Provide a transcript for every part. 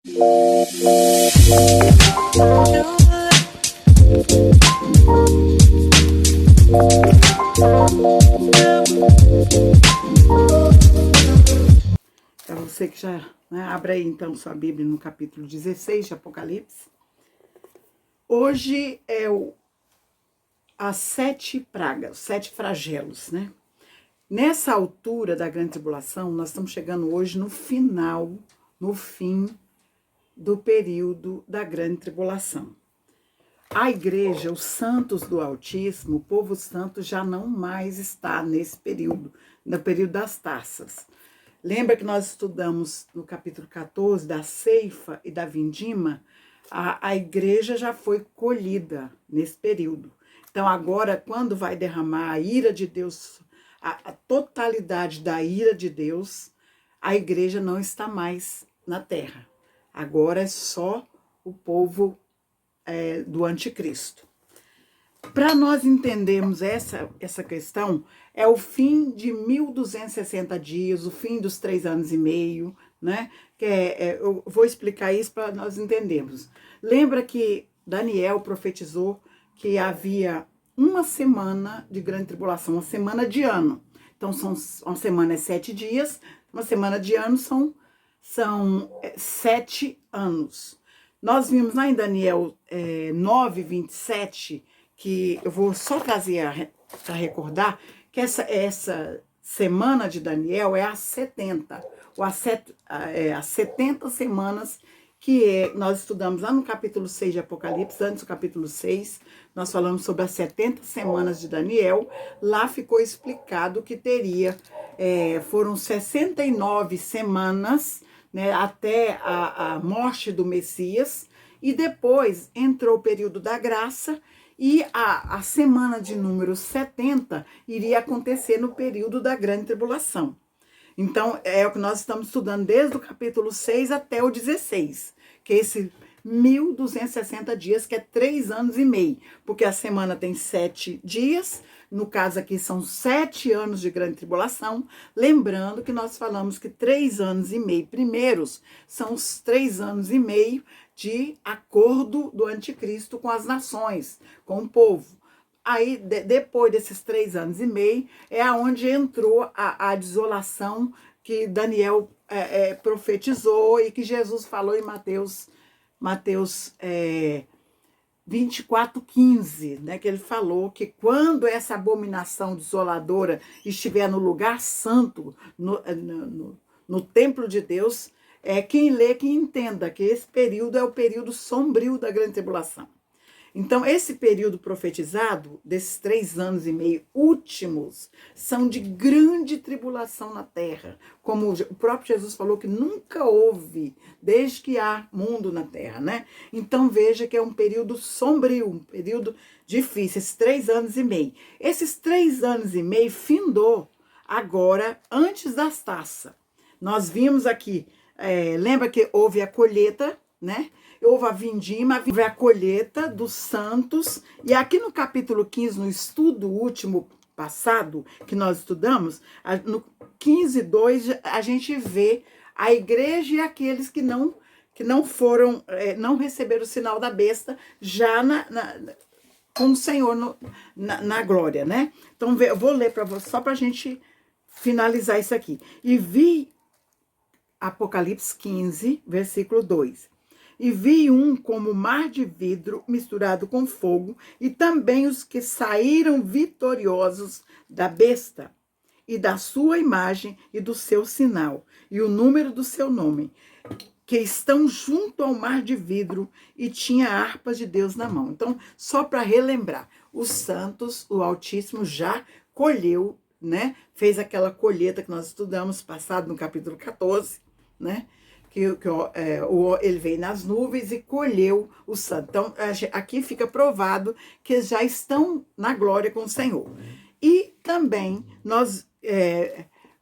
Para você que já, né, abre aí então sua Bíblia no capítulo 16 de Apocalipse. Hoje é as 7 pragas, os 7 flagelos, né? Nessa altura da grande tribulação, nós estamos chegando hoje no final, no fim do período da grande tribulação. A igreja, os santos do Altíssimo, o povo santo já não mais está nesse período, no período das taças. Lembra que nós estudamos no capítulo 14 da ceifa e da vindima? A igreja já foi colhida nesse período. Então agora, quando vai derramar a ira de Deus, a totalidade da ira de Deus, a igreja não está mais na terra. Agora é só o povo do anticristo. Para nós entendermos essa questão, é o fim de 1260 dias, o fim dos 3 anos e meio, né? Eu vou explicar isso para nós entendermos. Lembra que Daniel profetizou que havia uma semana de grande tribulação, uma semana de ano. Então, uma semana é 7 dias, uma semana de ano são 7 anos. Nós vimos lá em Daniel 9, 27, que eu vou só trazer para recordar, que essa semana de Daniel é a 70, ou as 70 semanas que nós estudamos lá no capítulo 6 de Apocalipse, antes do capítulo 6, nós falamos sobre as 70 semanas de Daniel. Lá ficou explicado que foram 69 semanas, né, até a morte do Messias, e depois entrou o período da graça, e a semana de número 70 iria acontecer no período da grande tribulação. Então, é o que nós estamos estudando desde o capítulo 6 até o 16, que é esse 1260 dias, que é 3 anos e meio, porque a semana tem 7 dias, no caso aqui são 7 anos de grande tribulação, lembrando que nós falamos que 3 anos e meio primeiros são os 3 anos e meio de acordo do anticristo com as nações, com o povo. Aí, depois desses 3 anos e meio, é aonde entrou a desolação que Daniel profetizou e que Jesus falou em Mateus 24:15, né, que ele falou que quando essa abominação desoladora estiver no lugar santo, no templo de Deus, quem lê, que entenda que esse período é o período sombrio da grande tribulação. Então, esse período profetizado, desses 3 anos e meio últimos, são de grande tribulação na terra. Como o próprio Jesus falou que nunca houve, desde que há mundo na terra, né? Então, veja que é um período sombrio, um período difícil, esses 3 anos e meio. Esses 3 anos e meio findou agora, antes das taças. Nós vimos aqui, lembra que houve a colheita, né? Houve a vindima, houve a colheita dos santos, e aqui no capítulo 15, no estudo último passado, que nós estudamos, no 15:2, a gente vê a igreja e aqueles que não foram, não receberam o sinal da besta, já com o Senhor na glória, né? Então, eu vou ler para você, só para a gente finalizar isso aqui. E vi, Apocalipse 15, versículo 2. E vi um como mar de vidro misturado com fogo, e também os que saíram vitoriosos da besta, e da sua imagem e do seu sinal, e o número do seu nome, que estão junto ao mar de vidro, e tinha harpas de Deus na mão. Então, só para relembrar, os santos, o Altíssimo já colheu, né? Fez aquela colheita que nós estudamos, passado no capítulo 14, né? Ele veio nas nuvens e colheu o santo. Então, aqui fica provado que eles já estão na glória com o Senhor. E também nós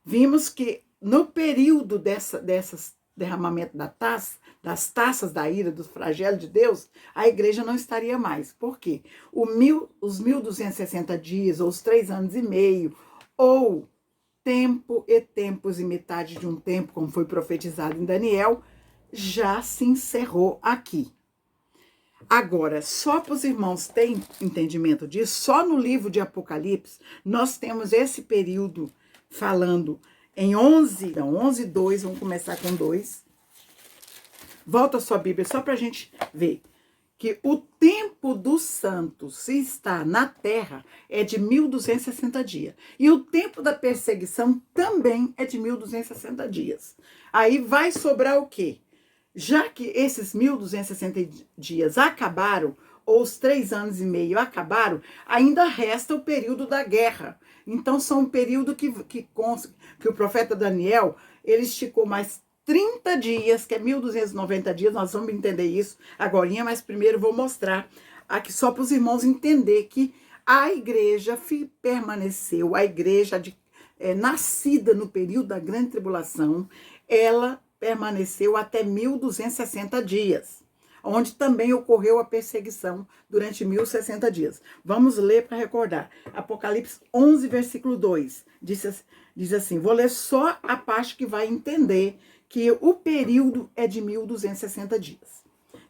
vimos que no período desses derramamento das taças da ira, dos flagelos de Deus, a igreja não estaria mais. Por quê? Os 1260 dias, ou os 3 anos e meio, ou tempo e tempos e metade de um tempo, como foi profetizado em Daniel, já se encerrou aqui. Agora, só para os irmãos terem entendimento disso, só no livro de Apocalipse, nós temos esse período falando em 11:2, vamos começar com 2. Volta a sua Bíblia só para a gente ver que o tempo dos santos, se está na terra, é de 1260 dias. E o tempo da perseguição também é de 1260 dias. Aí vai sobrar o quê? Já que esses 1260 dias acabaram, ou os 3 anos e meio acabaram, ainda resta o período da guerra. Então, são um período que o profeta Daniel, ele esticou mais 30 dias, que é 1290 dias, nós vamos entender isso agora, mas primeiro vou mostrar aqui só para os irmãos entender que a igreja permaneceu, a igreja nascida no período da grande tribulação, ela permaneceu até 1260 dias, onde também ocorreu a perseguição durante 1060 dias. Vamos ler para recordar. Apocalipse 11, versículo 2, diz assim, vou ler só a parte que vai entender que o período é de 1260 dias.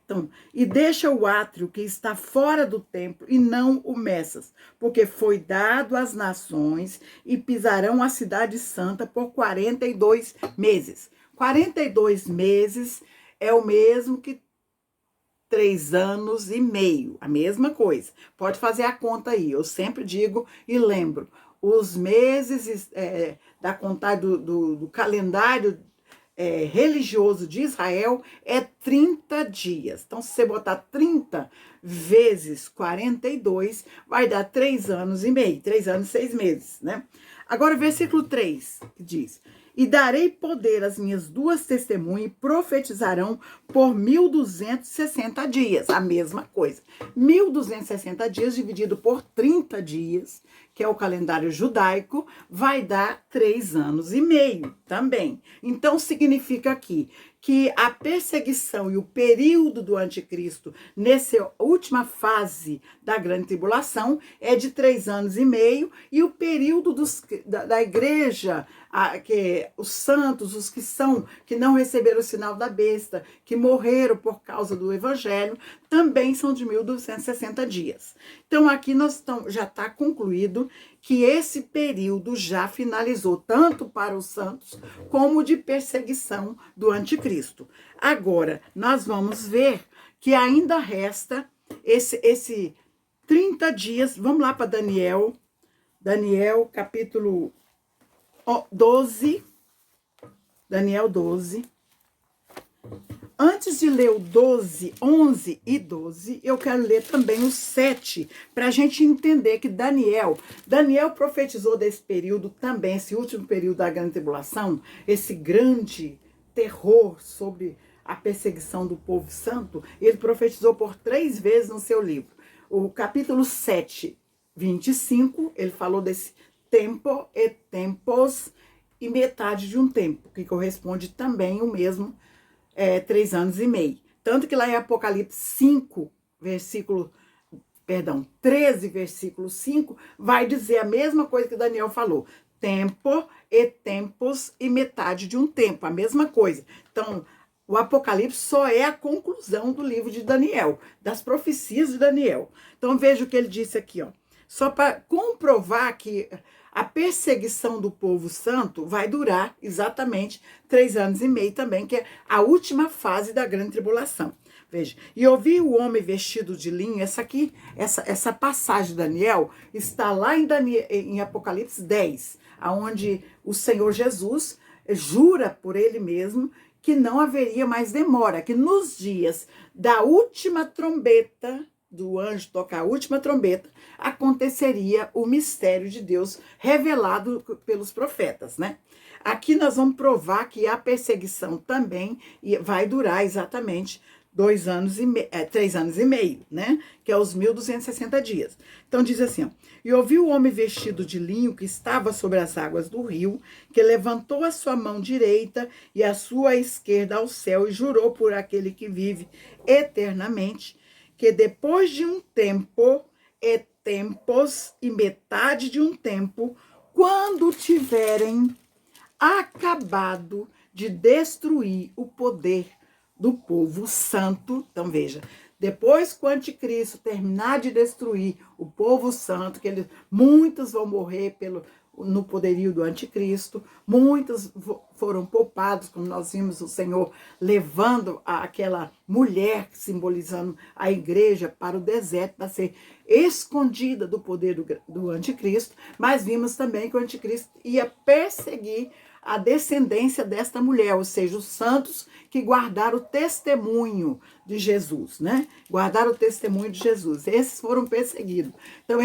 Então, e deixa o átrio que está fora do templo e não o Messas, porque foi dado às nações e pisarão a cidade santa por 42 meses. 42 meses é o mesmo que 3 anos e meio, a mesma coisa. Pode fazer a conta aí, eu sempre digo e lembro, os meses da contagem do calendário religioso de Israel é 30 dias. Então, se você botar 30 vezes 42, vai dar 3 anos e meio, 3 anos e 6 meses, né? Agora, versículo 3, que diz, e darei poder às minhas 2 testemunhas e profetizarão por 1260 dias. A mesma coisa. 1260 dias dividido por 30 dias, que é o calendário judaico, vai dar 3 anos e meio também. Então, significa aqui que a perseguição e o período do anticristo, nessa última fase da grande tribulação, é de 3 anos e meio, e o período da igreja, os santos, os que não receberam o sinal da besta, que morreram por causa do evangelho, também são de 1260 dias. Então, aqui já está concluído que esse período já finalizou, tanto para os santos como de perseguição do anticristo. Agora, nós vamos ver que ainda resta esse 30 dias. Vamos lá para Daniel, capítulo 12. Daniel 12. Antes de ler o 12, 11 e 12, eu quero ler também o 7, para a gente entender que Daniel profetizou desse período também, esse último período da grande tribulação, esse grande terror sobre a perseguição do povo santo, ele profetizou por 3 vezes no seu livro. O capítulo 7, 25, ele falou desse tempo e tempos e metade de um tempo, que corresponde também o mesmo 3 anos e meio. Tanto que lá em Apocalipse 13, versículo 5, vai dizer a mesma coisa que Daniel falou. Tempo e tempos e metade de um tempo, a mesma coisa. Então, o Apocalipse só é a conclusão do livro de Daniel, das profecias de Daniel. Então, veja o que ele disse aqui, ó. Só para comprovar que a perseguição do povo santo vai durar exatamente 3 anos e meio também, que é a última fase da grande tribulação. Veja, e ouvi o homem vestido de linho, essa passagem de Daniel está lá em Apocalipse 10, onde o Senhor Jesus jura por ele mesmo que não haveria mais demora, que nos dias da última trombeta, do anjo tocar a última trombeta, aconteceria o mistério de Deus revelado pelos profetas, né? Aqui nós vamos provar que a perseguição também vai durar exatamente 3 anos e meio, né? Que é os 1260 dias. Então diz assim, ó, e ouvi o homem vestido de linho que estava sobre as águas do rio, que levantou a sua mão direita e a sua esquerda ao céu e jurou por aquele que vive eternamente, que depois de um tempo, tempos e metade de um tempo, quando tiverem acabado de destruir o poder do povo santo. Então veja, depois que o anticristo terminar de destruir o povo santo, que muitos vão morrer no poderio do anticristo, muitos foram poupados, como nós vimos o Senhor levando aquela mulher, simbolizando a igreja, para o deserto, para ser escondida do poder do anticristo, mas vimos também que o anticristo ia perseguir a descendência desta mulher, ou seja, os santos que guardaram o testemunho de Jesus, né? Guardaram o testemunho de Jesus. Esses foram perseguidos. Então,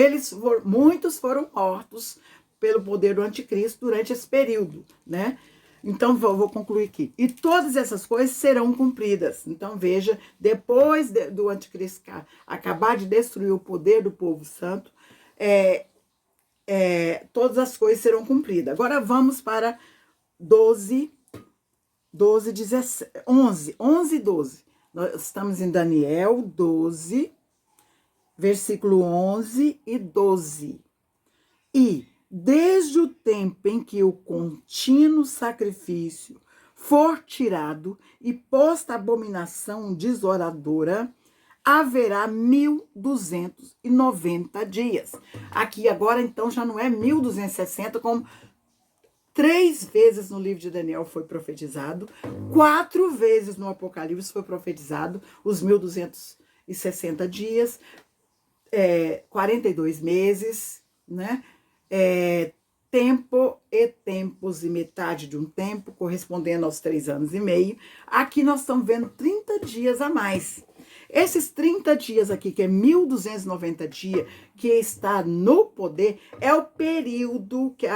muitos foram mortos pelo poder do anticristo durante esse período, né? Então, vou concluir aqui. E todas essas coisas serão cumpridas. Então, veja, depois do anticristo acabar de destruir o poder do povo santo, todas as coisas serão cumpridas. Agora, vamos para 11 e 12. Nós estamos em Daniel 12, versículo 11 e 12. E desde o tempo em que o contínuo sacrifício for tirado e posta a abominação desoladora, haverá 1290 dias. Aqui agora, então, já não é 1260, como 3 vezes no livro de Daniel foi profetizado, 4 vezes no Apocalipse foi profetizado os 1260 dias, 42 meses, né? Tempo e tempos e metade de um tempo, correspondendo aos 3 anos e meio. Aqui nós estamos vendo 30 dias a mais. Esses 30 dias aqui, que é 1290 dias, que está no poder, é o período que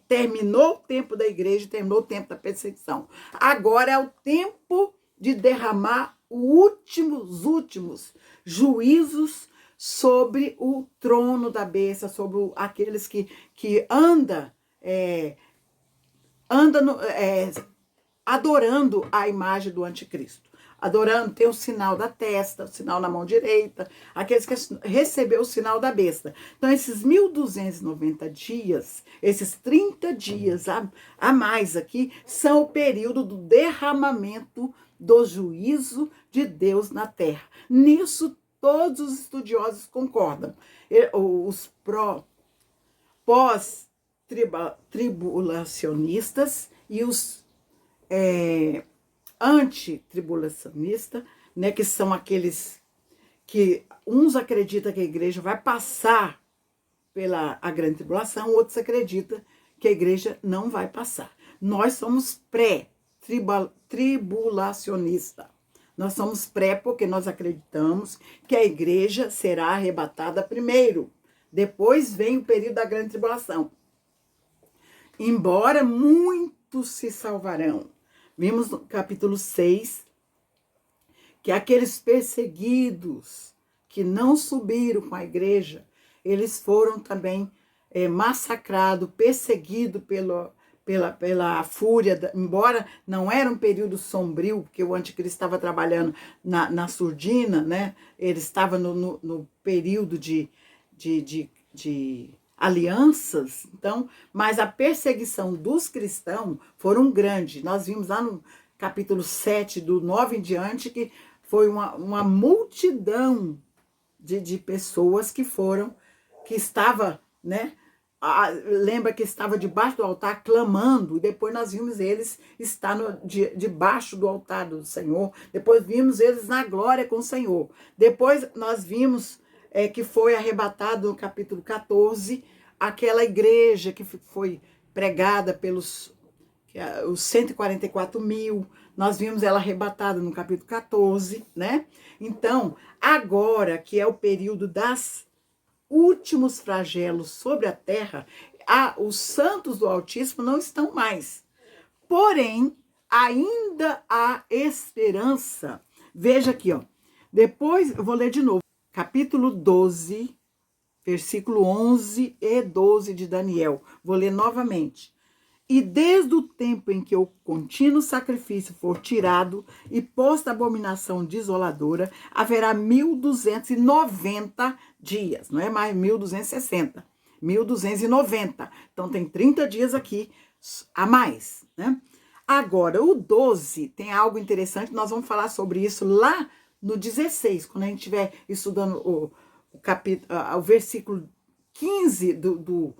terminou o tempo da igreja, terminou o tempo da perseguição. Agora é o tempo de derramar os últimos juízos sobre o trono da besta, sobre aqueles que anda adorando a imagem do anticristo. Adorando, tem o sinal da testa, o sinal na mão direita, aqueles que recebeu o sinal da besta. Então, esses 1290 dias, esses 30 dias a mais aqui, são o período do derramamento do juízo de Deus na terra. Nisso, todos os estudiosos concordam. Os pós-tribulacionistas e os antitribulacionistas, né, que são aqueles que uns acreditam que a igreja vai passar pela grande tribulação, outros acreditam que a igreja não vai passar. Nós somos pré-tribulacionistas. Nós somos porque nós acreditamos que a igreja será arrebatada primeiro. Depois vem o período da grande tribulação. Embora muitos se salvarão. Vimos no capítulo 6 que aqueles perseguidos que não subiram com a igreja, eles foram também massacrados, perseguidos pela fúria, embora não era um período sombrio, porque o anticristo estava trabalhando na surdina, né? Ele estava no período de alianças, então, mas a perseguição dos cristãos foram grande. Nós vimos lá no capítulo 7, do 9 em diante, que foi uma multidão de pessoas que estava, né? Lembra que estava debaixo do altar clamando, e depois nós vimos eles estar debaixo do altar do Senhor, depois vimos eles na glória com o Senhor. Depois nós vimos que foi arrebatado no capítulo 14, aquela igreja que foi pregada pelos os 144 mil, nós vimos ela arrebatada no capítulo 14, né? Então, agora que é o período das últimos flagelos sobre a terra, os santos do Altíssimo não estão mais. Porém, ainda há esperança. Veja aqui, ó. Depois, eu vou ler de novo. Capítulo 12, versículo 11 e 12 de Daniel. Vou ler novamente. E desde o tempo em que o contínuo sacrifício for tirado e posta a abominação desoladora, haverá 1290 dias, não é mais 1260, 1290. Então tem 30 dias aqui a mais, né? Agora, o 12 tem algo interessante, nós vamos falar sobre isso lá no 16, quando a gente estiver estudando o versículo 15 do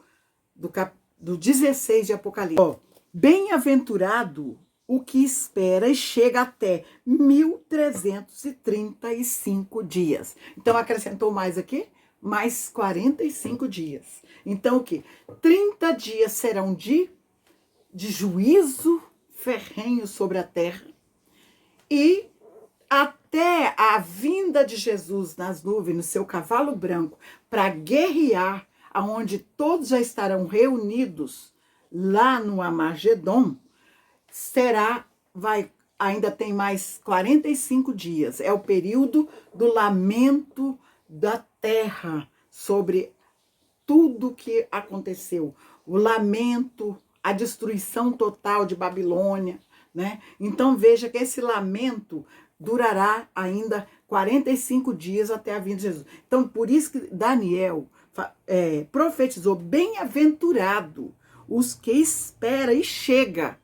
16 de Apocalipse. Ó, bem-aventurado o que espera e chega até 1335 dias. Então, acrescentou mais aqui? Mais 45 dias. Então, o quê? 30 dias serão de juízo ferrenho sobre a terra, e até a vinda de Jesus nas nuvens, no seu cavalo branco, para guerrear, aonde todos já estarão reunidos lá no Armagedon, ainda tem mais 45 dias. É o período do lamento da terra sobre tudo que aconteceu. O lamento, a destruição total de Babilônia, né? Então veja que esse lamento durará ainda 45 dias até a vinda de Jesus. Então por isso que Daniel profetizou: bem-aventurado os que espera e chega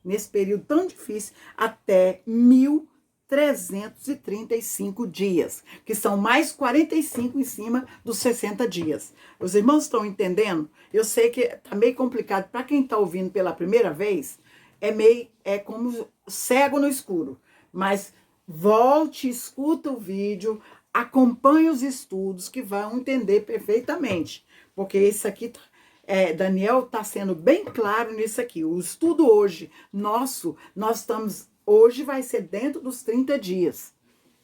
nesse período tão difícil até 1335 dias, que são mais 45 em cima dos 60 dias. Os irmãos estão entendendo? Eu sei que tá meio complicado para quem está ouvindo pela primeira vez, é como cego no escuro, mas volte, escuta o vídeo, acompanhe os estudos que vão entender perfeitamente, porque isso aqui Daniel está sendo bem claro nisso aqui. O estudo hoje nós estamos, hoje vai ser dentro dos 30 dias,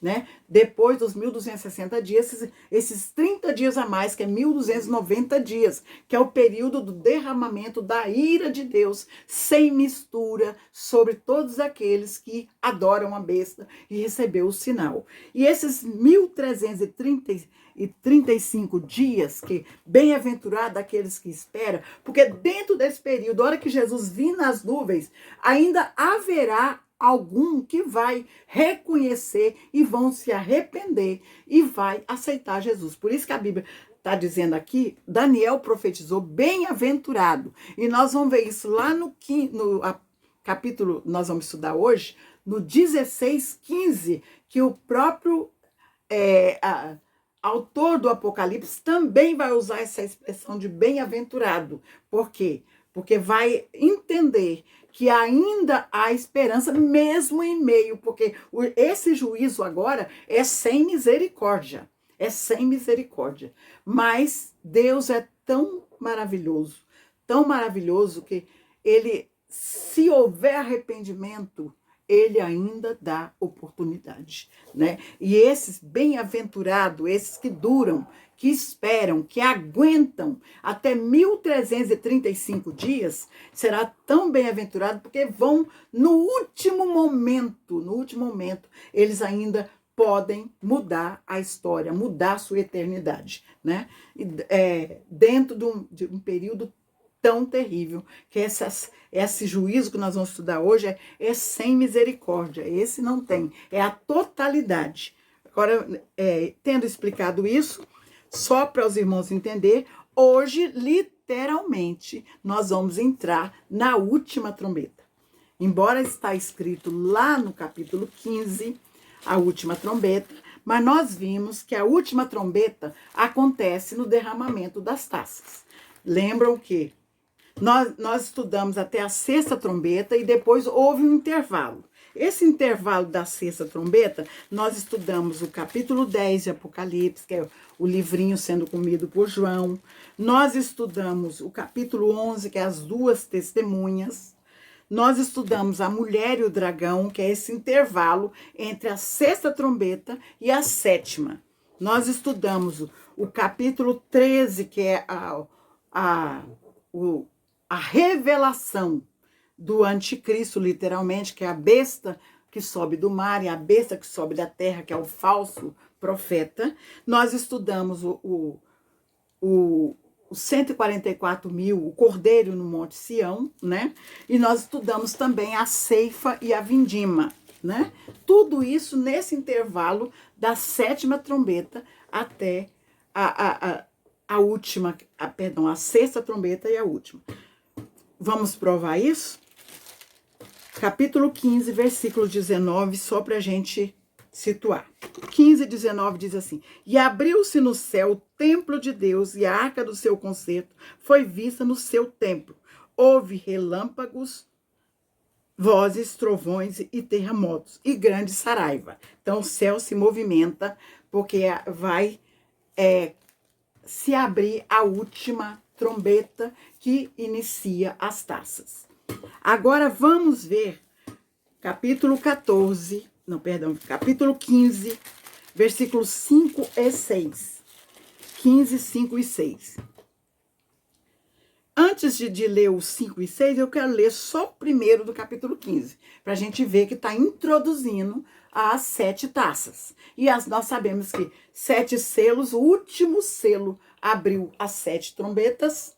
né? Depois dos 1260 dias, esses 30 dias a mais, que é 1290 dias, que é o período do derramamento da ira de Deus, sem mistura, sobre todos aqueles que adoram a besta e recebeu o sinal. E esses 1335 dias, que bem-aventurado aqueles que esperam, porque dentro desse período, a hora que Jesus vir nas nuvens, ainda haverá algum que vai reconhecer e vão se arrepender e vai aceitar Jesus. Por isso que a Bíblia está dizendo aqui, Daniel profetizou bem-aventurado. E nós vamos ver isso lá no capítulo, nós vamos estudar hoje, no 16:15, que o próprio autor do Apocalipse também vai usar essa expressão de bem-aventurado. Por quê? Porque vai entender que ainda há esperança, mesmo em meio, porque esse juízo agora é sem misericórdia. É sem misericórdia. Mas Deus é tão maravilhoso que ele, se houver arrependimento, ele ainda dá oportunidade, né? E esses bem-aventurados, esses que duram, que esperam, que aguentam até 1335 dias, será tão bem-aventurado porque vão no último momento, eles ainda podem mudar a história, mudar a sua eternidade, né? Dentro de um período tão terrível, que esse juízo que nós vamos estudar hoje é sem misericórdia. Esse não tem, é a totalidade. Agora, tendo explicado isso, só para os irmãos entenderem, hoje, literalmente, nós vamos entrar na última trombeta. Embora está escrito lá no capítulo 15, a última trombeta, mas nós vimos que a última trombeta acontece no derramamento das taças. Lembram que nós estudamos até a sexta trombeta e depois houve um intervalo. Esse intervalo da sexta trombeta, nós estudamos o capítulo 10 de Apocalipse, que é o livrinho sendo comido por João. Nós estudamos o capítulo 11, que é as duas testemunhas. Nós estudamos a mulher e o dragão, que é esse intervalo entre a sexta trombeta e a sétima. Nós estudamos o capítulo 13, que é a revelação do anticristo, literalmente, que é a besta que sobe do mar e a besta que sobe da terra, que é o falso profeta. Nós estudamos o 144 mil, o cordeiro no Monte Sião, né? E nós estudamos também a ceifa e a vindima, né? Tudo isso nesse intervalo da sétima trombeta até a última, a sexta trombeta e a última. Vamos provar isso? capítulo 15, versículo 19, só para a gente situar. 15, 19 diz assim: E abriu-se no céu o templo de Deus, e a arca do seu concerto foi vista no seu templo. Houve relâmpagos, vozes, trovões e terremotos, e grande saraiva. Então o céu se movimenta, porque vai se abrir a última trombeta que inicia as taças. Agora vamos ver capítulo 15, versículos 5 e 6. 15, 5 e 6. Antes de ler os 5 e 6, eu quero ler só o primeiro do capítulo 15, para a gente ver que está introduzindo as 7 taças. E nós sabemos que 7 selos, o último selo abriu as 7 trombetas,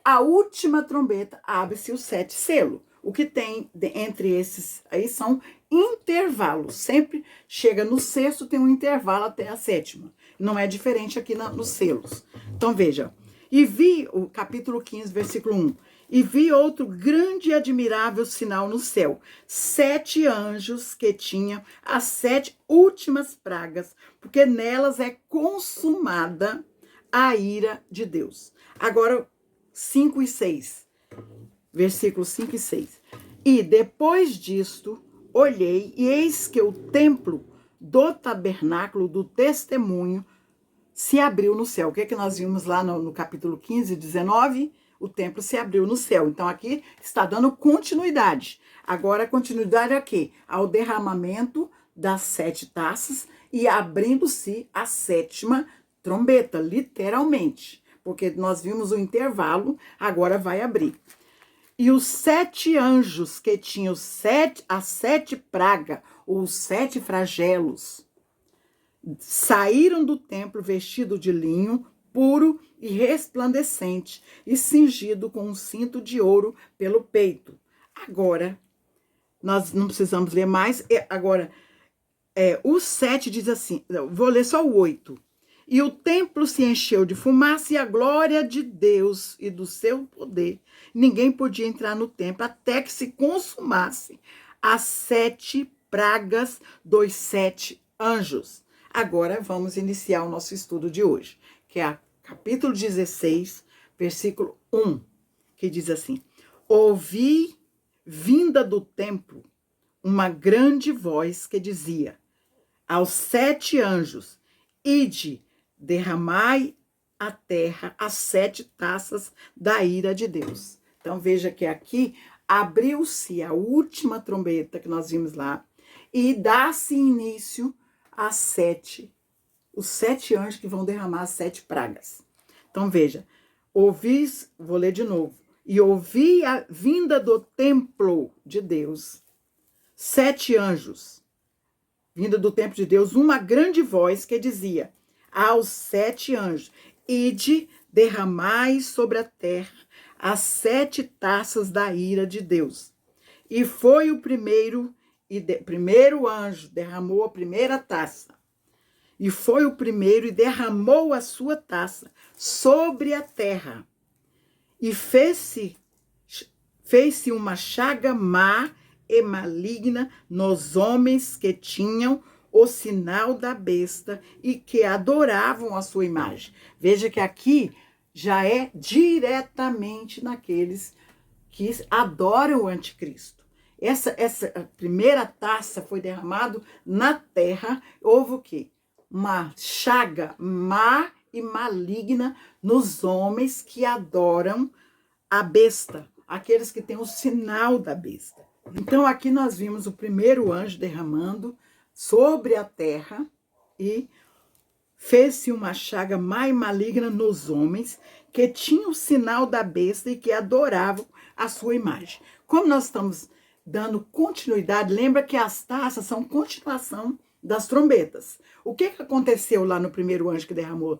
a última trombeta abre-se o 7 selo. O que tem entre esses aí são intervalos. Sempre chega no sexto, tem um intervalo até a sétima. Não é diferente aqui nos selos. Então veja. E vi, o capítulo 15, versículo 1. E vi outro grande e admirável sinal no céu. 7 anjos que tinham as 7 últimas pragas, porque nelas é consumada a ira de Deus. Agora, 5 e 6. Versículos 5 e 6. E depois disto, olhei, e eis que o templo do tabernáculo do testemunho se abriu no céu. O que é que nós vimos lá no capítulo 15, 19? O templo se abriu no céu. Então, aqui está dando continuidade. Agora, a continuidade é aqui, ao derramamento das 7 taças e abrindo-se a 7ª trombeta, literalmente. Porque nós vimos o intervalo, agora vai abrir. E os 7 anjos que tinham as 7 pragas, ou os 7 flagelos, saíram do templo vestido de linho puro e resplandecente e cingido com um cinto de ouro pelo peito. Agora, nós não precisamos ler mais. Agora, o 7 diz assim, vou ler só o 8. E o templo se encheu de fumaça e a glória de Deus e do seu poder. Ninguém podia entrar no templo até que se consumasse as 7 pragas dos 7 anjos. Agora vamos iniciar o nosso estudo de hoje, que é capítulo 16, versículo 1, que diz assim: Ouvi vinda do templo uma grande voz que dizia aos 7 anjos: Ide, derramai à terra as 7 taças da ira de Deus. Então veja que aqui abriu-se a última trombeta que nós vimos lá e dá-se início às 7, os 7 anjos que vão derramar as 7 pragas. Então veja, vou ler de novo. E ouvi a vinda do templo de Deus, 7 anjos, vinda do templo de Deus, uma grande voz que dizia aos 7 anjos: Ide, derramai sobre a terra as 7 taças da ira de Deus. E foi o primeiro anjo, derramou a primeira taça. E foi o primeiro e derramou a sua taça sobre a terra. E fez-se uma chaga má e maligna nos homens que tinham o sinal da besta e que adoravam a sua imagem. Veja que aqui já é diretamente naqueles que adoram o anticristo. Essa primeira taça foi derramada na terra. Houve o quê? Uma chaga má e maligna nos homens que adoram a besta, aqueles que têm o sinal da besta. Então aqui nós vimos o primeiro anjo derramando sobre a terra e fez-se uma chaga má e maligna nos homens que tinham o sinal da besta e que adoravam a sua imagem. Como nós estamos dando continuidade, lembra que as taças são continuação das trombetas. O que aconteceu lá no primeiro anjo que derramou,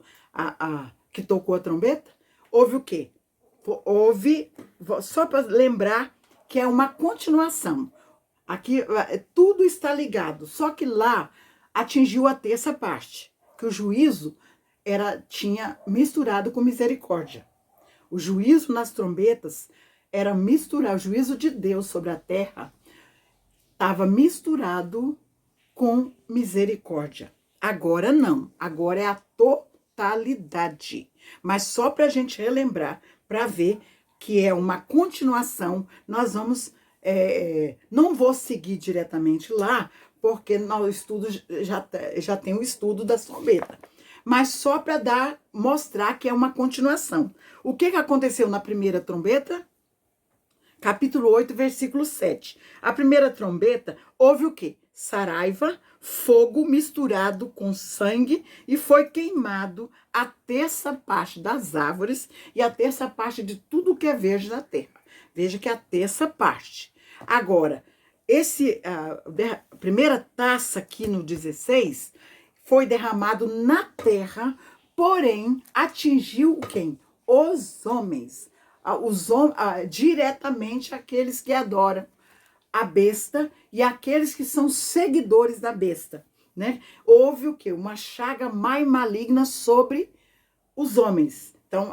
que tocou a trombeta? Houve o quê? Houve, só para lembrar que é uma continuação. Aqui tudo está ligado, só que lá atingiu a terça parte, que o juízo tinha misturado com misericórdia. O juízo nas trombetas era misturar o juízo de Deus sobre a terra estava misturado com misericórdia. Agora não, agora é a totalidade. Mas só para a gente relembrar, para ver que é uma continuação, nós vamos. Não vou seguir diretamente lá, porque no estudo já tem o estudo da trombeta. Mas só para mostrar que é uma continuação. O que aconteceu na primeira trombeta? Capítulo 8, versículo 7. A primeira trombeta, houve o quê? Saraiva, fogo misturado com sangue, e foi queimado a terça parte das árvores e a terça parte de tudo que é verde na terra. Veja que é a terça parte. Agora, a primeira taça aqui no 16 foi derramado na terra, porém atingiu quem? Os homens. Diretamente aqueles que adoram a besta e aqueles que são seguidores da besta, né? Houve o quê? Uma chaga mais maligna sobre os homens. Então,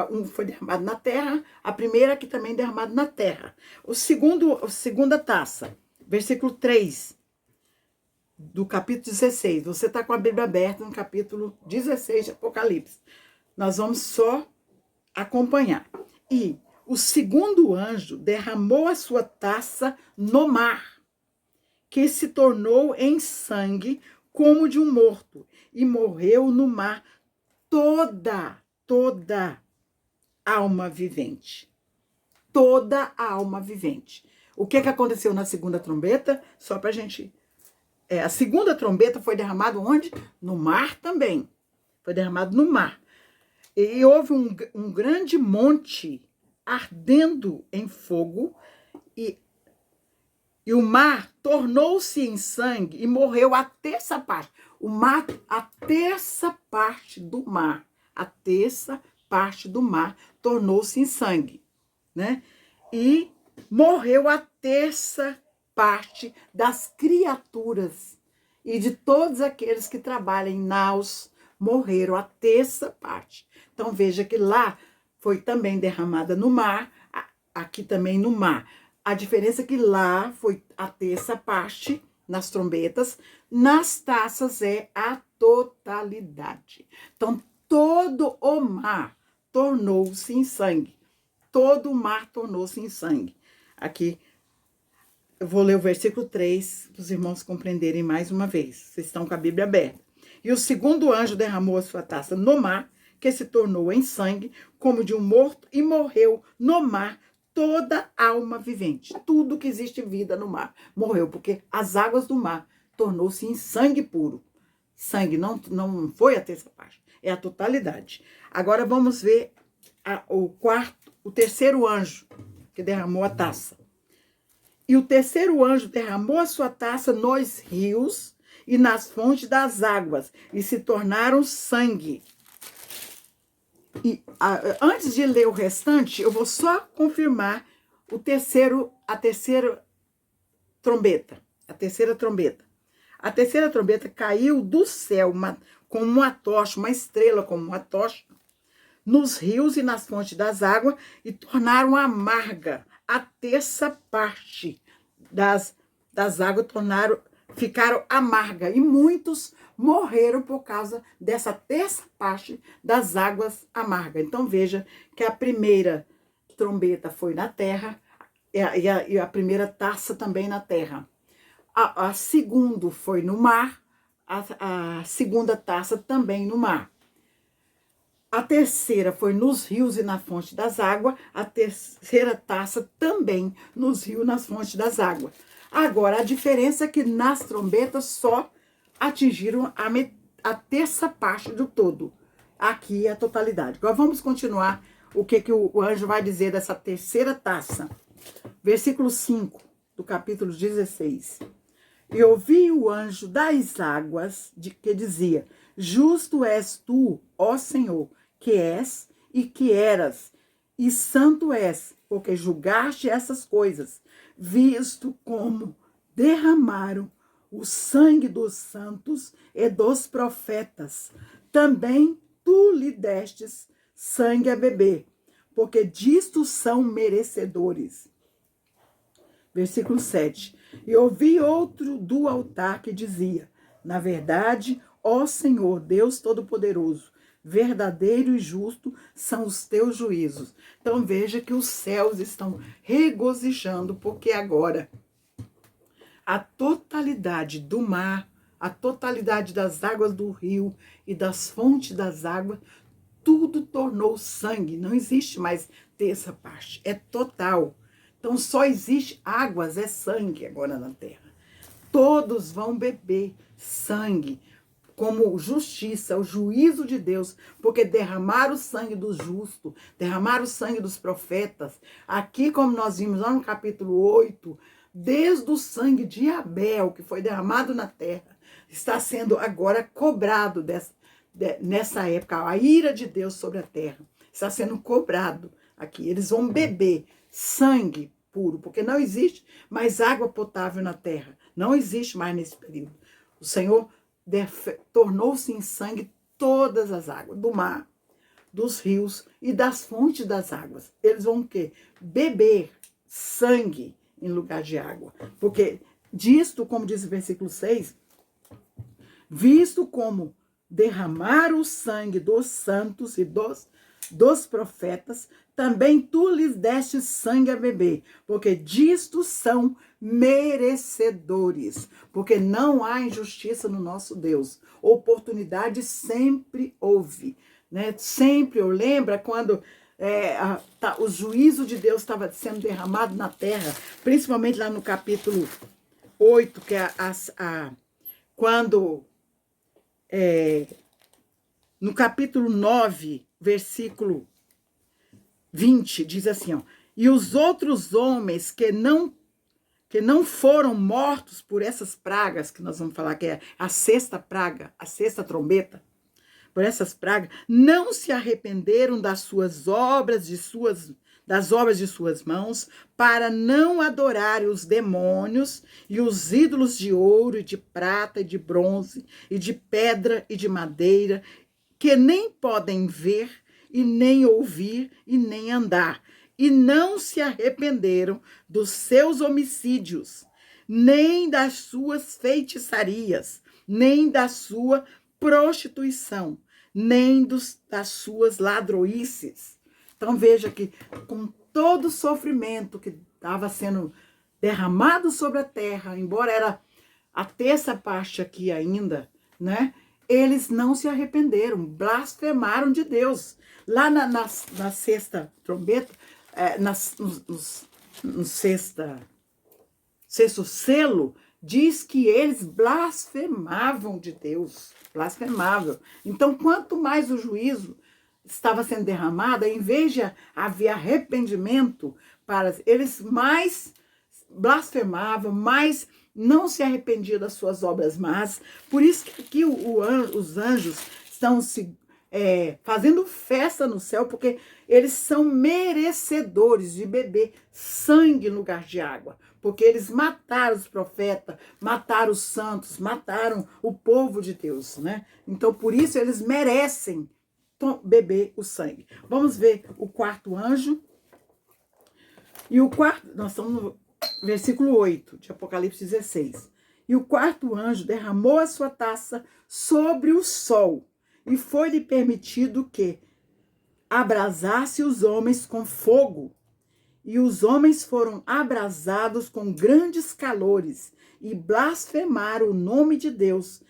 um foi derramado na terra, a primeira que também derramado na terra. A segunda taça, versículo 3 do capítulo 16. Você está com a Bíblia aberta no capítulo 16 de Apocalipse. Nós vamos só acompanhar. E o segundo anjo derramou a sua taça no mar, que se tornou em sangue como de um morto, e morreu no mar toda alma vivente. Toda a alma vivente. O que aconteceu na segunda trombeta? Só para a gente... a segunda trombeta foi derramada onde? No mar também. Foi derramado no mar. E houve um grande monte ardendo em fogo, e o mar tornou-se em sangue e morreu a terça parte. A terça parte do mar, tornou-se em sangue, né? E morreu a terça parte das criaturas e de todos aqueles que trabalham em naus, morreram a terça parte. Então veja que lá foi também derramada no mar, aqui também no mar. A diferença é que lá foi a terça parte nas trombetas, nas taças é a totalidade. Então todo o mar tornou-se em sangue. Todo o mar tornou-se em sangue. Aqui eu vou ler o versículo 3 para os irmãos compreenderem mais uma vez. Vocês estão com a Bíblia aberta. E o segundo anjo derramou a sua taça no mar, que se tornou em sangue, como de um morto, e morreu no mar toda alma vivente. Tudo que existe vida no mar morreu, porque as águas do mar tornou-se em sangue puro. Sangue não foi a terça parte, é a totalidade. Agora vamos ver o terceiro anjo que derramou a taça. E o terceiro anjo derramou a sua taça nos rios e nas fontes das águas, e se tornaram sangue. E antes de ler o restante, eu vou só confirmar a terceira trombeta. A terceira trombeta caiu do céu como uma tocha, uma estrela como uma tocha, nos rios e nas fontes das águas, e tornaram amarga a terça parte das águas, ficaram amarga, e muitos morreram por causa dessa terça parte das águas amargas. Então veja que a primeira trombeta foi na terra, e a primeira taça também na terra. A segunda foi no mar, a segunda taça também no mar. A terceira foi nos rios e na fonte das águas, a terceira taça também nos rios e nas fontes das águas. Agora, a diferença é que nas trombetas só atingiram a terça parte do todo. Aqui é a totalidade. Agora vamos continuar o que o anjo vai dizer dessa terceira taça. Versículo 5 do capítulo 16. E ouvi o anjo das águas que dizia: Justo és tu, ó Senhor, que és e que eras, e santo és, porque julgaste essas coisas, visto como derramaram o sangue dos santos e dos profetas. Também tu lhe destes sangue a beber, porque disto são merecedores. Versículo 7. E ouvi outro do altar que dizia: na verdade, ó Senhor, Deus Todo-Poderoso, verdadeiro e justo são os teus juízos. Então veja que os céus estão regozijando, porque agora a totalidade do mar, a totalidade das águas do rio e das fontes das águas, tudo tornou sangue. Não existe mais terça parte, é total. Então só existe águas, é sangue agora na terra. Todos vão beber sangue como justiça, o juízo de Deus, porque derramaram o sangue dos justos, derramaram o sangue dos profetas. Aqui, como nós vimos lá no capítulo 8, desde o sangue de Abel, que foi derramado na terra, está sendo agora cobrado nessa época, a ira de Deus sobre a terra. Está sendo cobrado aqui. Eles vão beber sangue puro, porque não existe mais água potável na terra. Não existe mais nesse período. O Senhor tornou-se em sangue todas as águas do mar, dos rios e das fontes das águas. Eles vão o quê? Beber sangue em lugar de água. Porque disto, como diz o versículo 6, visto como derramar o sangue dos santos e dos profetas, também tu lhes deste sangue a beber, porque disto são merecedores, porque não há injustiça no nosso Deus. Oportunidade sempre houve, né? Sempre, eu lembro quando o juízo de Deus estava sendo derramado na terra, principalmente lá no capítulo 8, que é quando no capítulo 9, versículo 20, diz assim, ó: e os outros homens que não foram mortos por essas pragas, que nós vamos falar que é a sexta praga, a sexta trombeta, por essas pragas, não se arrependeram das obras de suas mãos, para não adorarem os demônios e os ídolos de ouro e de prata e de bronze e de pedra e de madeira, que nem podem ver e nem ouvir e nem andar, e não se arrependeram dos seus homicídios, nem das suas feitiçarias, nem da sua prostituição, nem das suas ladroices. Então veja que com todo o sofrimento que estava sendo derramado sobre a terra, embora era a terça parte aqui ainda, né? Eles não se arrependeram, blasfemaram de Deus. Lá na sexta trombeta, no sexto selo, diz que eles blasfemavam de Deus. Blasfemavam. Então, quanto mais o juízo estava sendo derramado, em vez de haver arrependimento, eles mais blasfemavam, mais não se arrependiam das suas obras más. Por isso que aqui os anjos estão fazendo festa no céu, porque eles são merecedores de beber sangue no lugar de água, porque eles mataram os profetas, mataram os santos, mataram o povo de Deus, né? Então, por isso, eles merecem beber o sangue. Vamos ver o quarto anjo. E o quarto, nós estamos no versículo 8 de Apocalipse 16. E o quarto anjo derramou a sua taça sobre o sol, e foi-lhe permitido que abrasasse os homens com fogo. E os homens foram abrasados com grandes calores e blasfemaram o nome de Deus,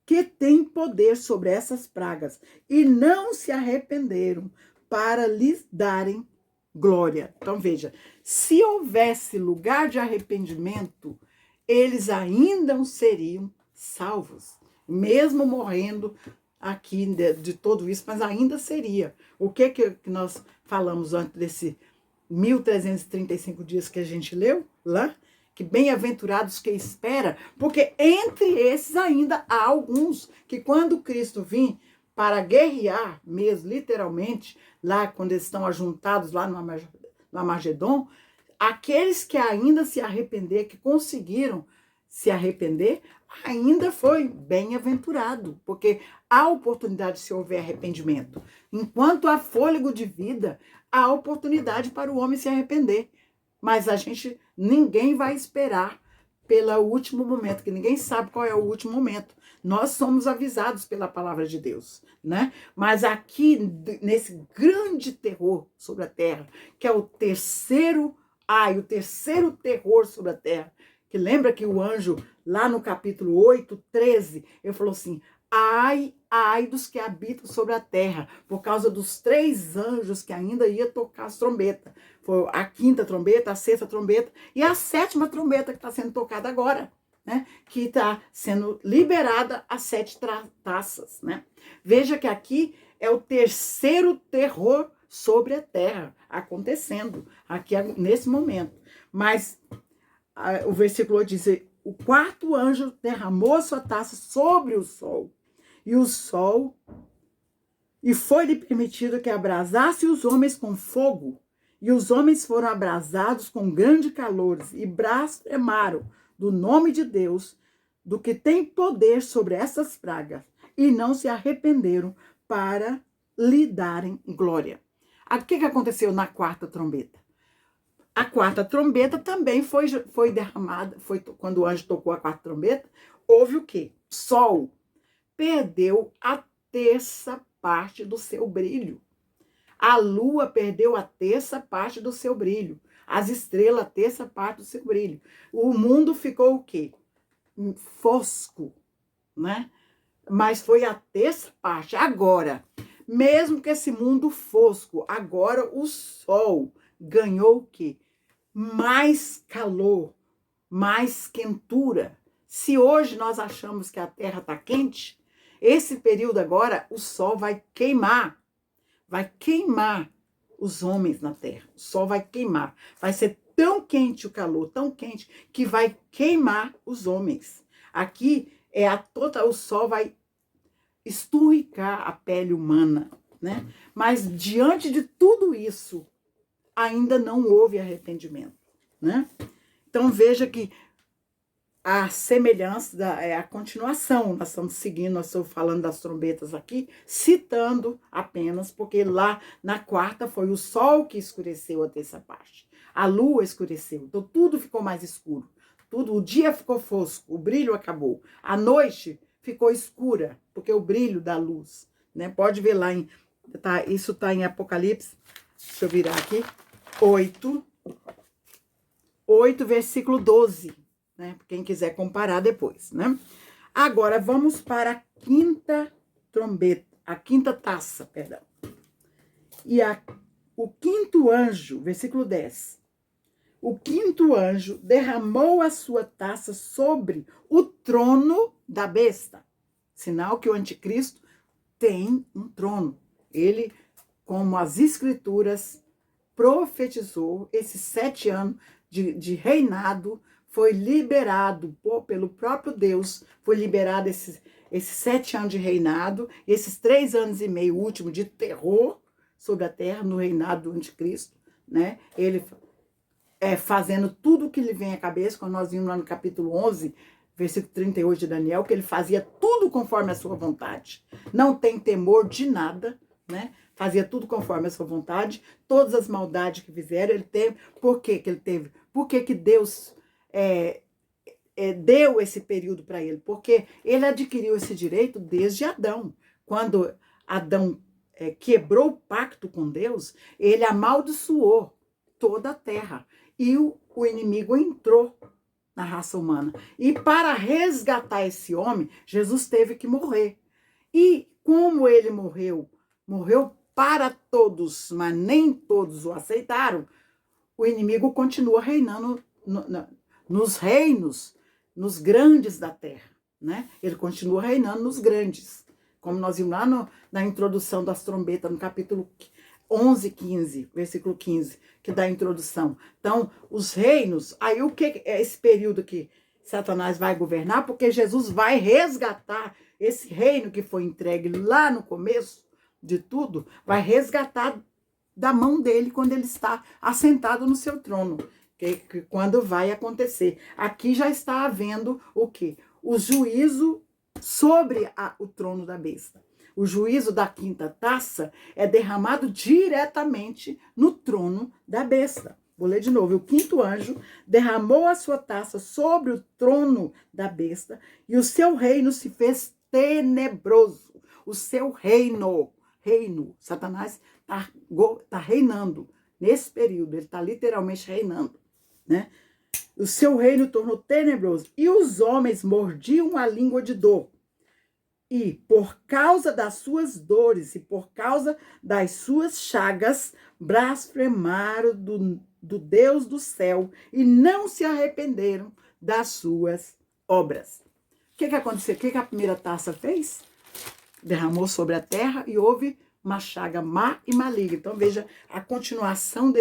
que tem poder sobre essas pragas, e não se arrependeram para lhes darem glória. Então veja, se houvesse lugar de arrependimento, eles ainda seriam salvos, mesmo morrendo aqui de tudo isso, mas ainda seria. O que nós falamos antes desse 1335 dias que a gente leu lá? Que bem-aventurados que espera, porque entre esses ainda há alguns que quando Cristo vir para guerrear mesmo, literalmente, lá quando eles estão ajuntados lá no Armagedon, aqueles que ainda se arrepender, que conseguiram se arrepender, ainda foi bem-aventurado, porque há oportunidade se houver arrependimento. Enquanto há fôlego de vida, há oportunidade para o homem se arrepender. Mas ninguém vai esperar pelo último momento, que ninguém sabe qual é o último momento. Nós somos avisados pela palavra de Deus, né? Mas aqui, nesse grande terror sobre a terra, que é o terceiro terror sobre a terra, que lembra que o anjo, lá no capítulo 8, 13, ele falou assim, ai dos que habitam sobre a terra, por causa dos 3 anjos que ainda ia tocar as trombetas. Foi a 5ª trombeta, a 6ª trombeta e a 7ª trombeta que está sendo tocada agora, né? Que está sendo liberada as 7 taças, né? Veja que aqui é o terceiro terror sobre a terra acontecendo, aqui nesse momento. Mas o versículo diz, o 4º anjo derramou sua taça sobre o sol, e foi-lhe permitido que abrasasse os homens com fogo, e os homens foram abrasados com grande calor, e blasfemaram do nome de Deus, do que tem poder sobre essas pragas, e não se arrependeram para lhe darem glória. O que aconteceu na 4ª trombeta? A 4ª trombeta também foi derramada, quando o anjo tocou a 4ª trombeta, houve o quê? Sol perdeu a 1/3 parte do seu brilho. A lua perdeu a 1/3 parte do seu brilho. As estrelas, a 1/3 parte do seu brilho. O mundo ficou o quê? Fosco, né? Mas foi a 1/3 parte. Agora, mesmo que esse mundo fosco, agora o sol ganhou o quê? Mais calor, mais quentura. Se hoje nós achamos que a terra está quente, esse período agora o sol vai queimar os homens na terra. O sol vai queimar. Vai ser tão quente o calor, tão quente, que vai queimar os homens. Aqui o sol vai esturricar a pele humana, né? Mas diante de tudo isso, ainda não houve arrependimento, né? Então veja que a semelhança é a continuação. Nós estamos seguindo, nós estamos falando das trombetas aqui, citando apenas, porque lá na 4ª foi o sol que escureceu a 1/3 parte. A lua escureceu, então tudo ficou mais escuro. O dia ficou fosco, o brilho acabou. A noite ficou escura, porque o brilho da luz, né? Pode ver lá, isso está em Apocalipse, deixa eu virar aqui, 8, versículo 12. Né? Quem quiser comparar depois, né? Agora, vamos para a 5ª trombeta, a 5ª taça, perdão. E o 5º anjo, versículo 10. O 5º anjo derramou a sua taça sobre o trono da besta. Sinal que o anticristo tem um trono. Ele, como as escrituras profetizou, esses 7 anos de reinado, foi liberado pelo próprio Deus, foi liberado esses 7 anos de reinado, esses 3 anos e meio último de terror sobre a terra, no reinado do anticristo, né? Ele fazendo tudo o que lhe vem à cabeça, quando nós vimos lá no capítulo 11, versículo 38 de Daniel, que ele fazia tudo conforme a sua vontade. Não tem temor de nada, né? Fazia tudo conforme a sua vontade, todas as maldades que fizeram, ele teve. Por que ele teve? Por que Deus deu esse período para ele? Porque ele adquiriu esse direito desde Adão. Quando Adão quebrou o pacto com Deus, ele amaldiçoou toda a terra. E o inimigo entrou na raça humana. E para resgatar esse homem, Jesus teve que morrer. E como ele morreu para todos, mas nem todos o aceitaram, o inimigo continua reinando nos reinos, nos grandes da terra, né? Ele continua reinando nos grandes, como nós vimos lá na introdução das trombetas, no capítulo 11, 15, versículo 15, que dá a introdução. Então, os reinos, aí o que é esse período que Satanás vai governar? Porque Jesus vai resgatar esse reino que foi entregue lá no começo de tudo, vai resgatar da mão dele quando ele está assentado no seu trono, que quando vai acontecer. Aqui já está havendo o quê? O juízo sobre o trono da besta. O juízo da 5ª taça é derramado diretamente no trono da besta. Vou ler de novo. E o quinto anjo derramou a sua taça sobre o trono da besta e o seu reino se fez tenebroso. O seu reino, Satanás está reinando nesse período, ele está literalmente reinando, né? O seu reino tornou tenebroso e os homens mordiam a língua de dor. E por causa das suas dores e por causa das suas chagas, blasfemaram do Deus do céu e não se arrependeram das suas obras. O que aconteceu? O que a primeira taça fez? Derramou sobre a terra e houve uma chaga má e maligna. Então veja a continuação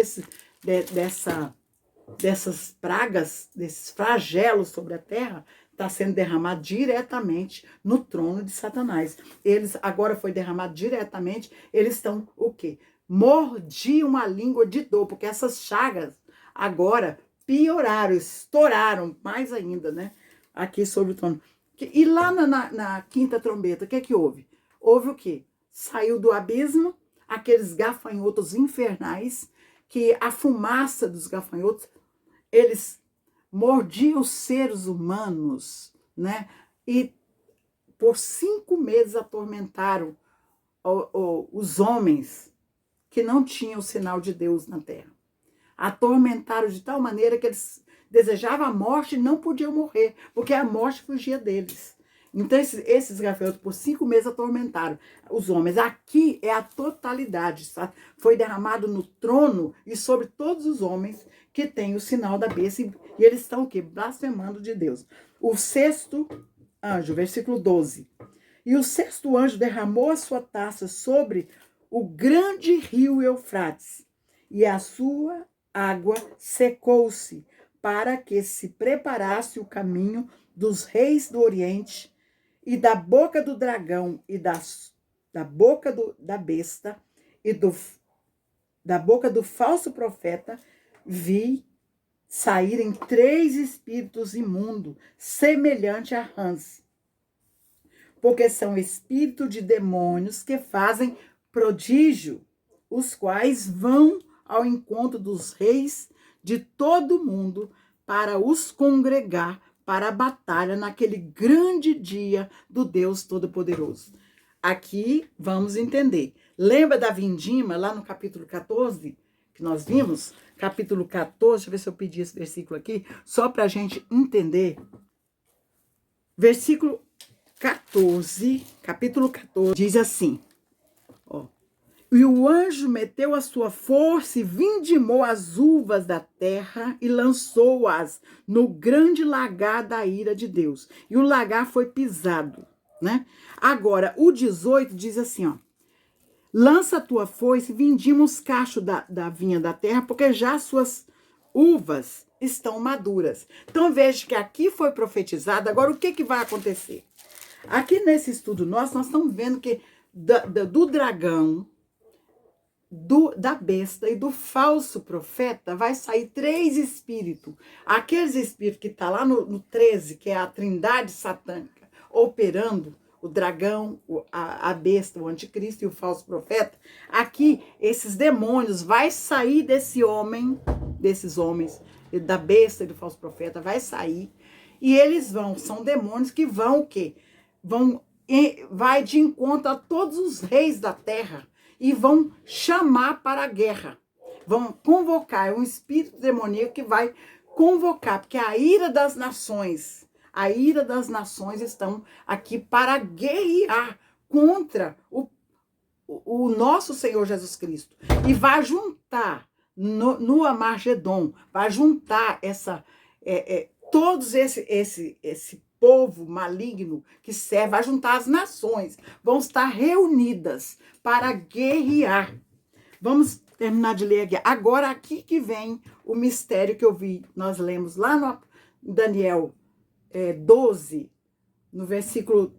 dessas pragas, desses flagelos sobre a terra, está sendo derramado diretamente no trono de Satanás. Eles, agora foi derramado diretamente, eles estão o quê? Mordiam a língua de dor, porque essas chagas agora pioraram, estouraram mais ainda, né? Aqui sobre o trono. E lá na quinta trombeta, o que houve? Houve o quê? Saiu do abismo aqueles gafanhotos infernais, que a fumaça dos gafanhotos, eles mordiam os seres humanos, né? E por 5 meses atormentaram os homens que não tinham o sinal de Deus na terra. Atormentaram de tal maneira que eles desejavam a morte e não podiam morrer, porque a morte fugia deles. Então, esses gafanhotos, por 5 meses, atormentaram os homens. Aqui é a totalidade, sabe? Foi derramado no trono e sobre todos os homens que têm o sinal da besta. E eles estão o quê? Blasfemando de Deus. O sexto anjo, versículo 12. E o sexto anjo derramou a sua taça sobre o grande rio Eufrates, e a sua água secou-se, para que se preparasse o caminho dos reis do Oriente, e da boca do dragão e da boca da besta e da boca do falso profeta vi saírem 3 espíritos imundos, semelhante a rãs, porque são espíritos de demônios que fazem prodígio, os quais vão ao encontro dos reis de todo o mundo para os congregar para a batalha naquele grande dia do Deus Todo-Poderoso. Aqui vamos entender. Lembra da vindima lá no capítulo 14, que nós vimos? Capítulo 14, deixa eu ver se eu pedi esse versículo aqui, só para a gente entender. Versículo 14, capítulo 14, diz assim, ó. E o anjo meteu a sua força e vindimou as uvas da terra e lançou-as no grande lagar da ira de Deus. E o lagar foi pisado, né? Agora, o 18 diz assim, ó. Lança a tua foice e vindima os cachos da vinha da terra, porque já as suas uvas estão maduras. Então, veja que aqui foi profetizado. Agora, o que vai acontecer? Aqui nesse estudo nós estamos vendo que do dragão, da besta e do falso profeta vai sair 3 espíritos. Aqueles espíritos que estão lá no 13, que é a trindade satânica, operando o dragão, a besta, o anticristo e o falso profeta. Aqui, esses demônios vai sair desses homens, da besta e do falso profeta, vai sair. E eles são demônios que vão o quê? Vai de encontro a todos os reis da terra e vão chamar para a guerra. Vão convocar, é um espírito demoníaco que vai convocar, porque a ira das nações estão aqui para guerrear contra o nosso Senhor Jesus Cristo. E vai juntar no Armagedon, vai juntar todos esse povo maligno que serve, vai juntar as nações, vão estar reunidas para guerrear. Vamos terminar de ler aqui. Agora, aqui que vem o mistério que nós lemos lá no Daniel 12, no versículo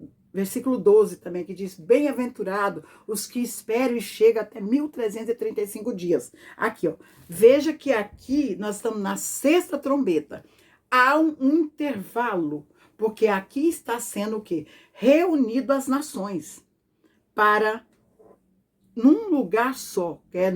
12 também, que diz, bem-aventurado os que esperam e chegam até 1335 dias. Aqui, ó, veja que aqui nós estamos na 6ª trombeta. Há um intervalo, porque aqui está sendo o quê? Reunido as nações para num lugar só, que é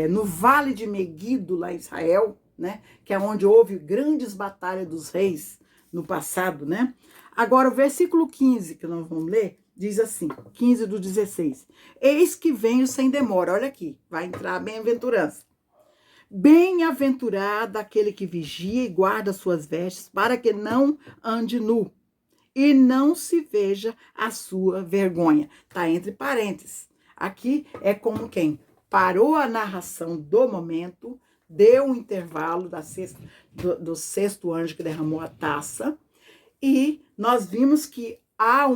no Vale de Meguido, lá em Israel, né? Que é onde houve grandes batalhas dos reis no passado, né? Agora, o versículo 15, que nós vamos ler, diz assim, 15 do 16. Eis que venho sem demora. Olha aqui, vai entrar a bem-aventurança. Bem-aventurado aquele que vigia e guarda suas vestes, para que não ande nu e não se veja a sua vergonha. Está entre parênteses. Aqui é como quem parou a narração do momento, deu um intervalo do sexto anjo que derramou a taça, e nós vimos que há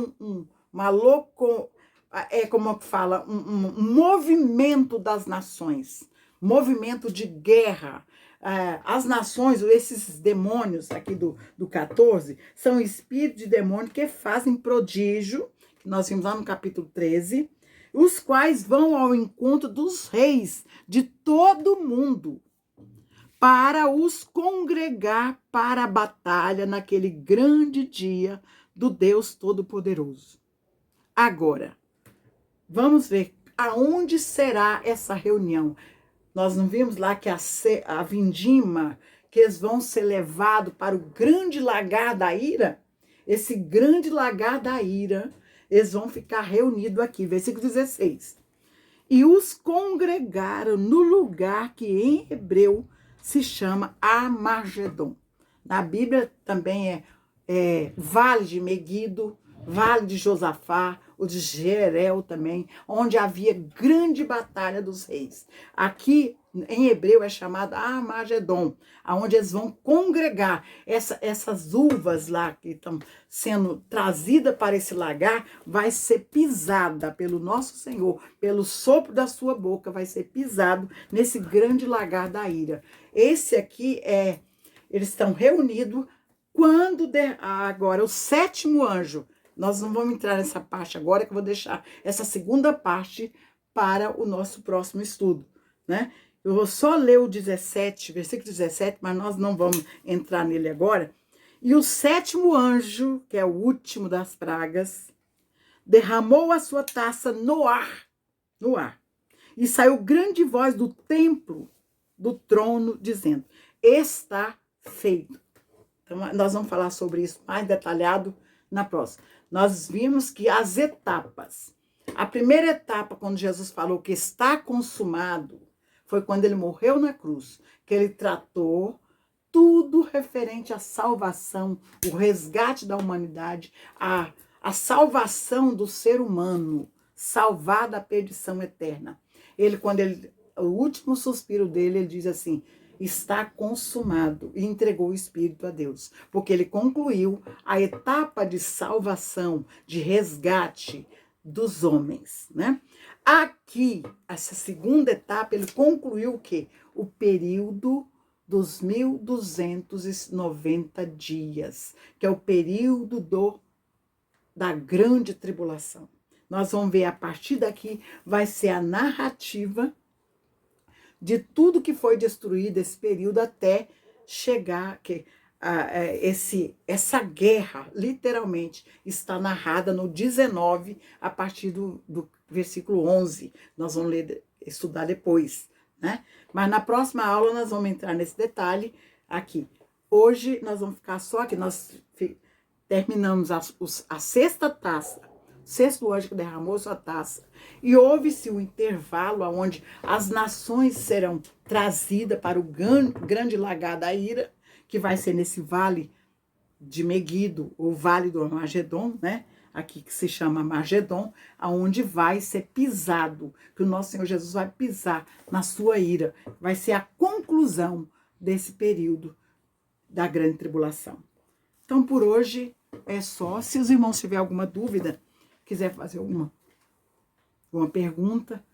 uma louco, como que fala, um movimento das nações, movimento de guerra. As nações, esses demônios aqui do 14, são espíritos de demônio que fazem prodígio, que nós vimos lá no capítulo 13, os quais vão ao encontro dos reis de todo o mundo, para os congregar para a batalha naquele grande dia do Deus Todo-Poderoso. Agora, vamos ver aonde será essa reunião. Nós não vimos lá que a vindima, que eles vão ser levados para o grande lagar da ira? Esse grande lagar da ira, eles vão ficar reunidos aqui, versículo 16. E os congregaram no lugar que em hebreu se chama Armagedon. Na Bíblia também é Vale de Meguido, Vale de Josafá, o de Jerel também, onde havia grande batalha dos reis. Aqui, em hebreu, é chamado Armagedon, onde eles vão congregar essas uvas lá que estão sendo trazidas para esse lagar, vai ser pisada pelo nosso Senhor, pelo sopro da sua boca, vai ser pisado nesse grande lagar da ira. Esse aqui eles estão reunidos quando agora o sétimo anjo. Nós não vamos entrar nessa parte agora, que eu vou deixar essa segunda parte para o nosso próximo estudo, né? Eu vou só ler o 17, versículo 17, mas nós não vamos entrar nele agora. E o sétimo anjo, que é o último das pragas, derramou a sua taça no ar, e saiu grande voz do templo, do trono, dizendo, está feito. Então, nós vamos falar sobre isso mais detalhado na próxima. Nós vimos que as etapas, a primeira etapa, quando Jesus falou que está consumado, foi quando ele morreu na cruz, que ele tratou tudo referente à salvação, o resgate da humanidade, a salvação do ser humano, salvar da perdição eterna. O último suspiro dele, ele diz assim, está consumado, e entregou o Espírito a Deus, porque ele concluiu a etapa de salvação, de resgate dos homens, né? Aqui, essa segunda etapa, ele concluiu o quê? O período dos 1290 dias, que é o período da grande tribulação. Nós vamos ver a partir daqui, vai ser a narrativa de tudo que foi destruído esse período até chegar essa guerra, literalmente, está narrada no 19, a partir do versículo 11. Nós vamos estudar depois, né? Mas na próxima aula nós vamos entrar nesse detalhe aqui. Hoje nós vamos ficar só aqui, nós terminamos a sexta taça, sexto anjo que derramou sua taça, e houve-se um intervalo onde as nações serão trazidas para o grande lagar da ira, que vai ser nesse vale de Meguido, o vale do Armagedon, né? Aqui que se chama Armagedon, aonde vai ser pisado, que o nosso Senhor Jesus vai pisar na sua ira, vai ser a conclusão desse período da grande tribulação. Então, por hoje é só. Se os irmãos tiverem alguma dúvida, quiser fazer alguma pergunta,